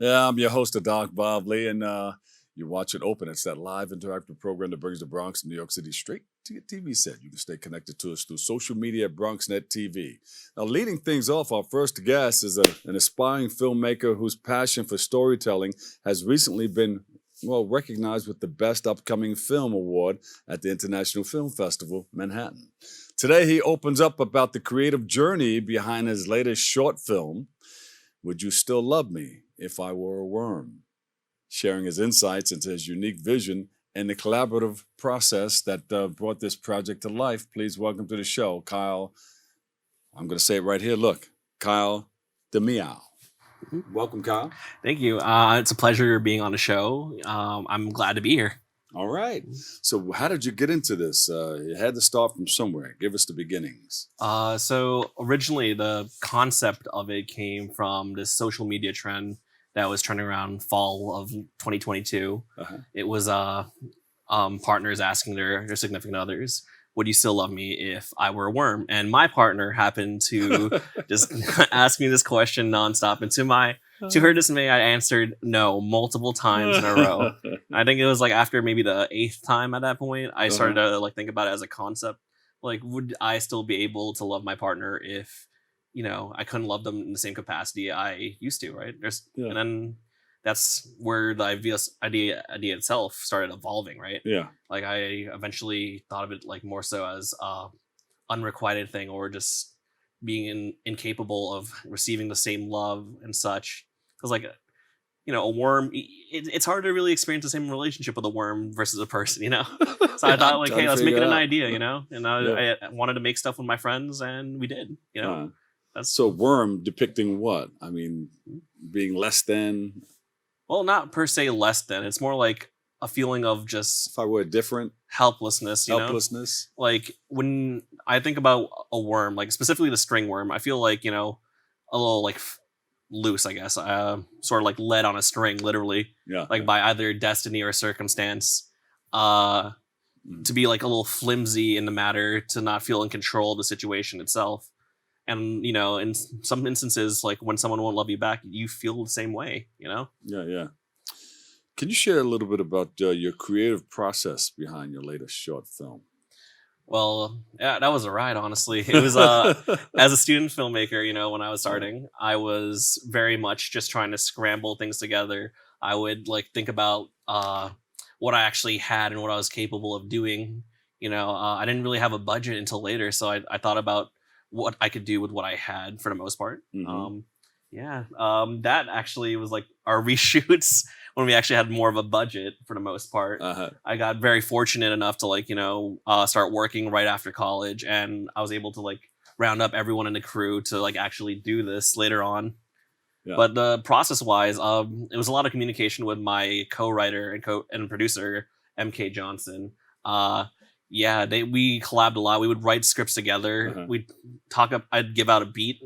Yeah, I'm your host, Doc Bob Lee, and you watch it open. It's that live interactive program that brings the Bronx and New York City straight to your TV set. You can stay connected to us through social media at BronxNet TV. Now, leading things off, our first guest is an aspiring filmmaker whose passion for storytelling has recently been recognized with the Best Upcoming Film Award at the International Film Festival, Manhattan. Today, he opens up about the creative journey behind his latest short film, Would You Still Love Me If I Were a Worm? Sharing his insights into his unique vision and the collaborative process that brought this project to life. Please welcome to the show, Kyle. I'm going to say it right here. Look, Kyle Damiao. Welcome, Kyle. Thank you. It's a pleasure being on the show. I'm glad to be here. All right. So how did you get into this? You had to start from somewhere. Give us the beginnings. So originally the concept of it came from this social media trend that was trending around fall of 2022. Uh-huh. It was partners asking their significant others, would you still love me if I were a worm? And my partner happened to just ask me this question nonstop. And to her dismay, I answered no multiple times in a row. I think it was like after maybe the 8th time at that point, I started to think about it as a concept. Like, would I still be able to love my partner if, I couldn't love them in the same capacity I used to, right? And then that's where the idea itself started evolving, right? Yeah. Like I eventually thought of it like more so as a unrequited thing, or just being incapable of receiving the same love and such. Because a worm, it's hard to really experience the same relationship with a worm versus a person, So I thought hey, let's make it an idea, and I wanted to make stuff with my friends, and we did, So worm depicting what? I mean, being less than? Well, not per se less than. It's more like a feeling of just... If I were different? Helplessness, Helplessness? Like, when I think about a worm, like specifically the string worm, I feel like, a little like loose, I guess. Sort of like led on a string, literally. Yeah. Like by either destiny or circumstance. To be like a little flimsy in the matter, to not feel in control of the situation itself. And, in some instances, like when someone won't love you back, you feel the same way, Yeah. Can you share a little bit about your creative process behind your latest short film? Well, yeah, that was a ride, honestly. It was, as a student filmmaker, when I was starting, I was very much just trying to scramble things together. I would think about what I actually had and what I was capable of doing. I didn't really have a budget until later, so I thought about what I could do with what I had for the most part. Mm-hmm. That actually was like our reshoots when we actually had more of a budget for the most part. Uh-huh. I got very fortunate enough to start working right after college, and I was able to round up everyone in the crew to actually do this later on. Yeah. But the process wise, it was a lot of communication with my co-writer and producer, MK Johnson. We collabed a lot. We would write scripts together. Uh-huh. I'd give out a beat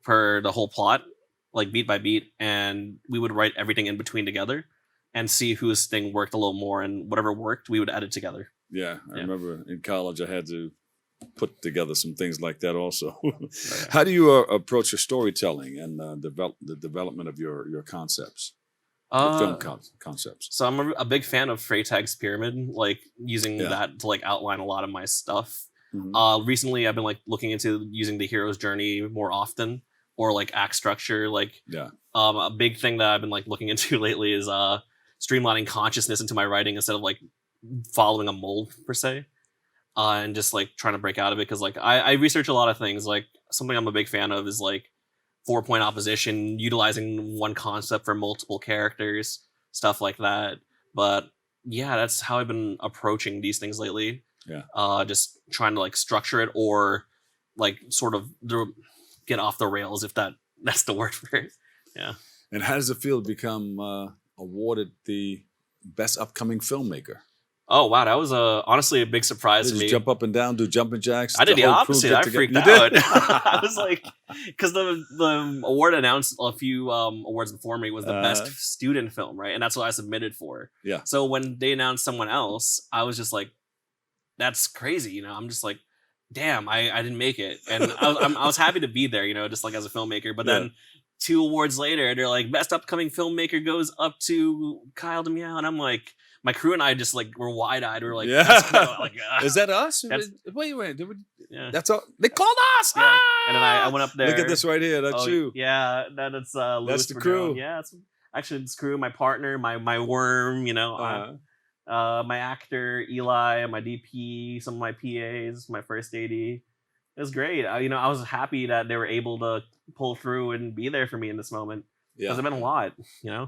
for the whole plot, like beat by beat, and we would write everything in between together and see whose thing worked a little more, and whatever worked, we would edit together. Yeah, I remember in college I had to put together some things like that also. How do you approach your storytelling and the development of your concepts? Film concepts. So I'm a big fan of Freytag's pyramid, using that to outline a lot of my stuff. Mm-hmm. Recently, I've been looking into using the hero's journey more often, or act structure. A big thing that I've been looking into lately is streamlining consciousness into my writing instead of following a mold per se, and just trying to break out of it. Because I research a lot of things. Something I'm a big fan of is 4-point opposition, utilizing one concept for multiple characters, stuff like that. But yeah, that's how I've been approaching these things lately. Yeah. Just trying to structure it, or sort of get off the rails, if that's the word for it. Yeah. And how does it feel to become awarded the Best Upcoming Filmmaker? Oh, wow. That was honestly a big surprise to me. Did you jump up and down, do jumping jacks? I did the opposite. I freaked out. I was because the award announced a few awards before me was the best student film, right? And that's what I submitted for. Yeah. So when they announced someone else, I was just that's crazy. I'm just damn, I didn't make it. And I was happy to be there, just as a filmmaker. But then 2 awards later, they're like, best upcoming filmmaker goes up to Kyle Damiao, and I'm like, my crew and I just like were wide eyed. We were like, Yeah. that's cool. Like, Is that us? That's- Wait. yeah. That's all. They called us. Yeah. Ah! And then I went up there. Look at this right here. That's you. Yeah, that's Louis That's the Boudreau. crew. Yeah, it's actually this crew. My partner, my worm. You know, my actor Eli, my DP, some of my PAs, my first AD. It was great. I was happy that they were able to pull through and be there for me in this moment. Because it's been a lot, Yeah.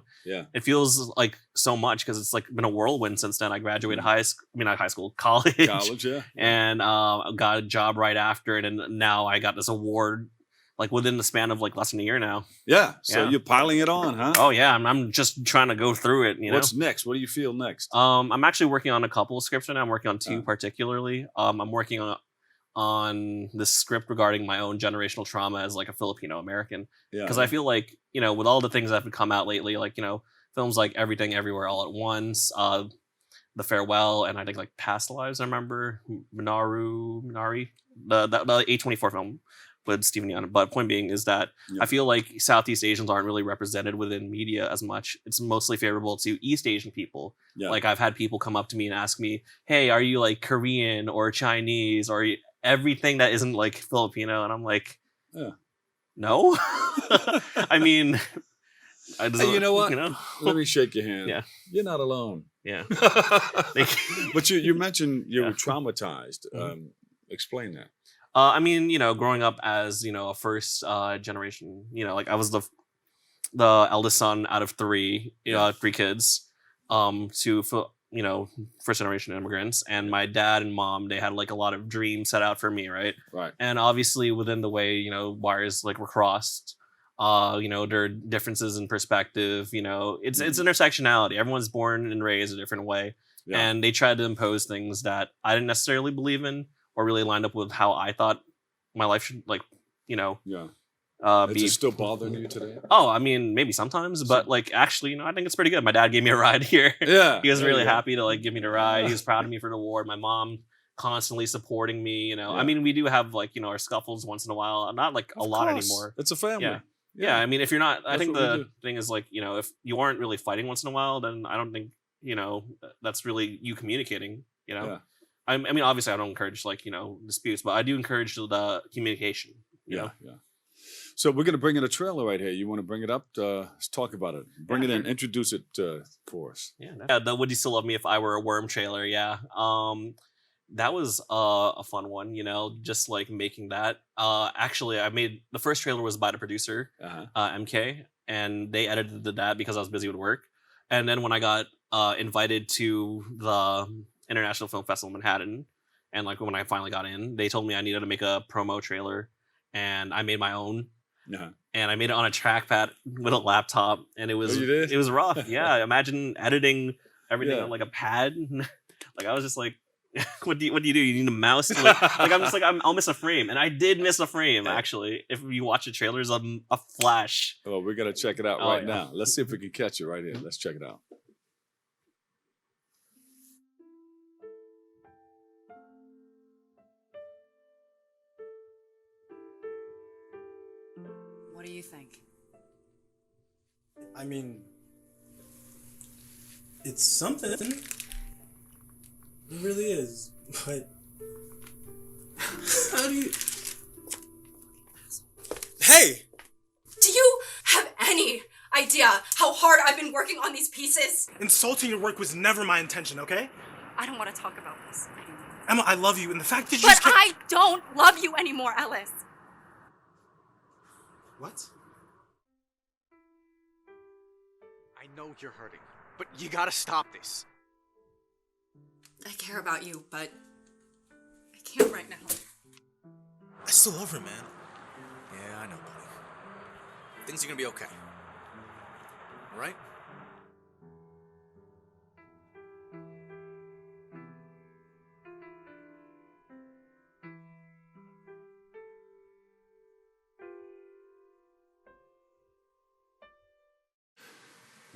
It feels like so much because it's like been a whirlwind since then. I graduated college. College, yeah. And got a job right after it, and now I got this award like within the span of like less than a year now. Yeah. So Yeah. you're piling it on, huh? Oh yeah, I'm just trying to go through it. What's next? What do you feel next? I'm actually working on a couple of scripts right now. I'm working on 2 particularly. I'm working on this script regarding my own generational trauma as like a Filipino American. Yeah. Because I feel like, with all the things that have come out lately, like, films like Everything Everywhere All at Once, The Farewell, and I think like Past Lives, I remember, Minari, the A24 film with Stephen Yeun. But point being is that I feel like Southeast Asians aren't really represented within media as much. It's mostly favorable to East Asian people. Yeah. Like I've had people come up to me and ask me, hey, are you like Korean or Chinese or everything that isn't like Filipino? And I'm like, no. I mean, hey, you know what? You know? Let me shake your hand. Yeah. You're not alone. Yeah. But you mentioned you were traumatized. Explain that. I mean, growing up as, a first generation, like I was the eldest son out of 3, 3 kids, to first generation immigrants, and my dad and mom, they had like a lot of dreams set out for me, right? Right. And obviously within the way, wires like were crossed, there are differences in perspective, it's intersectionality. Everyone's born and raised a different way. Yeah. And they tried to impose things that I didn't necessarily believe in or really lined up with how I thought my life should, like, Is it still bothering you today? Oh, I mean, maybe sometimes, but like actually, I think it's pretty good. My dad gave me a ride here. Yeah. He was really happy to like give me the ride. He was proud of me for the award. My mom constantly supporting me, I mean, we do have like, our scuffles once in a while. Not like a lot anymore. It's a family. Yeah. I mean, if you're not, I think what we the do. thing is like, if you aren't really fighting once in a while, then I don't think, that's really you communicating, Yeah. I mean, obviously I don't encourage like, disputes, but I do encourage the communication, you know? Yeah. So we're going to bring in a trailer right here. You want to bring it up? Let's talk about it. Bring it in. Introduce it for us. Yeah. The Would You Still Love Me If I Were a Worm trailer. Yeah. That was a fun one, just like making that. Actually, I made the first trailer was by the producer, MK, and they edited that because I was busy with work. And then when I got invited to the International Film Festival in Manhattan, and like when I finally got in, they told me I needed to make a promo trailer, and I made my own. And I made it on a trackpad with a laptop, and it was it was rough. Yeah, imagine editing everything on like a pad. Like I was just like, what do you do? You need a mouse? I'm just like I'll miss a frame, and I did miss a frame actually. If you watch the trailers, a flash. Oh, we're gonna check it out right now. Let's see if we can catch it right here. Let's check it out. What do you think? I mean, it's something. It really is. But how do you... Hey! Do you have any idea how hard I've been working on these pieces? Insulting your work was never my intention, okay? I don't want to talk about this anymore. Emma, I love you, and the fact that you But just can't... I don't love you anymore, Ellis. What? I know you're hurting, but you gotta stop this. I care about you, but I can't right now. I still love her, man. Yeah, I know, buddy. Things are gonna be okay. All right?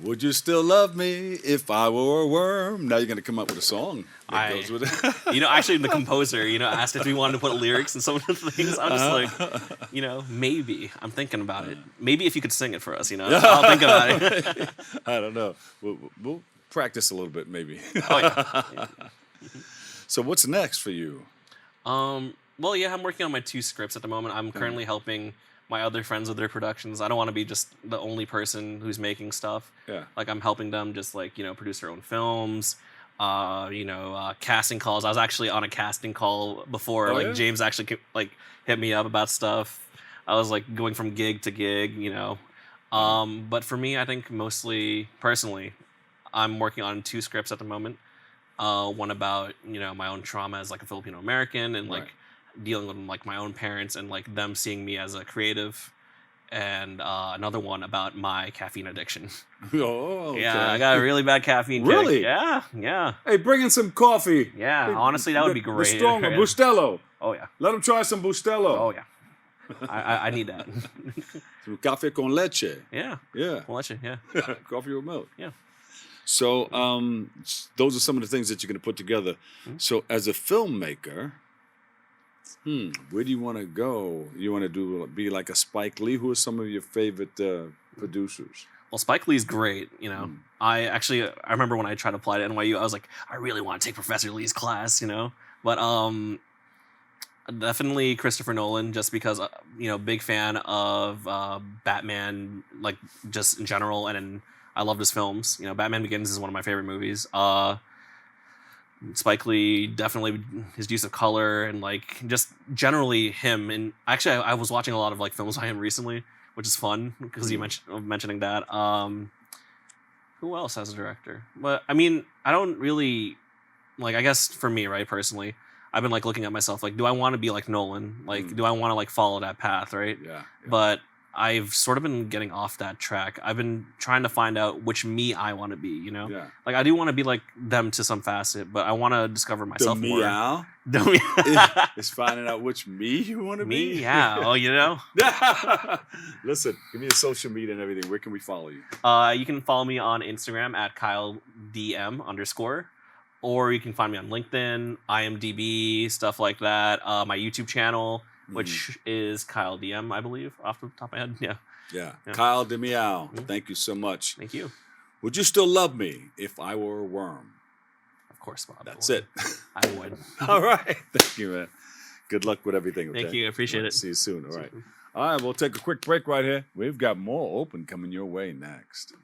Would you still love me if I were a worm? Now you're gonna come up with a song that goes with it. Actually, the composer, asked if we wanted to put lyrics in some of the things. I'm just like, maybe. I'm thinking about it. Maybe if you could sing it for us, I'll think about it. I don't know. We'll practice a little bit, maybe. Oh yeah. So what's next for you? Well, yeah, I'm working on my 2 scripts at the moment. I'm currently helping my other friends with their productions. I don't want to be just the only person who's making stuff. Yeah. Like I'm helping them just produce their own films. Casting calls. I was actually on a casting call before. Oh, yeah? James actually hit me up about stuff. I was going from gig to gig. But for me, I think mostly personally, I'm working on 2 scripts at the moment. One about my own trauma as a Filipino American and Right. dealing with my own parents and them seeing me as a creative, and another one about my caffeine addiction. Oh, okay. Yeah, I got a really bad caffeine Really? kick. Yeah. Hey, bring in some coffee. Yeah, honestly, that would be The great. stronger, Yeah. Bustelo. Oh yeah. Let them try some Bustelo. Oh yeah. I need that. Some café con leche. Yeah. Yeah. Well, that's it. Yeah. Coffee with milk. Yeah. So those are some of the things that you're going to put together. Mm-hmm. So as a filmmaker, where do you want to go? You want to be like a Spike Lee? Who are some of your favorite producers? Well, Spike Lee's great. I remember when I tried to apply to NYU, I was like, I really want to take Professor Lee's class. But definitely Christopher Nolan, just because big fan of Batman, just in general, and I loved his films. Batman Begins is one of my favorite movies. Spike Lee, definitely his use of color and just generally him. And actually, I was watching a lot of films by him recently, which is fun because you mentioning that. Who else as a director? But I mean, I don't really I guess for me, right, personally, I've been looking at myself do I want to be like Nolan? Do I want to follow that path, right? Yeah. But I've sort of been getting off that track. I've been trying to find out which me I want to be, Yeah. I do want to be like them to some facet, but I want to discover myself more. Meow. The It's finding out which me you want to be. me, yeah. Oh, Listen, give me your social media and everything. Where can we follow you? You can follow me on Instagram at KyleDM_, or you can find me on LinkedIn, IMDb, stuff like that. My YouTube channel, which is Kyle DM, I believe, off the top of my head. Yeah. Yeah. Kyle Damiao. Thank you so much. Thank you. Would you still love me if I were a worm? Of course, Bob. That's it. I would. All right. Thank you, man. Good luck with everything. Okay? Thank you. I appreciate it. See you soon. All right. All right. We'll take a quick break right here. We've got more open coming your way next.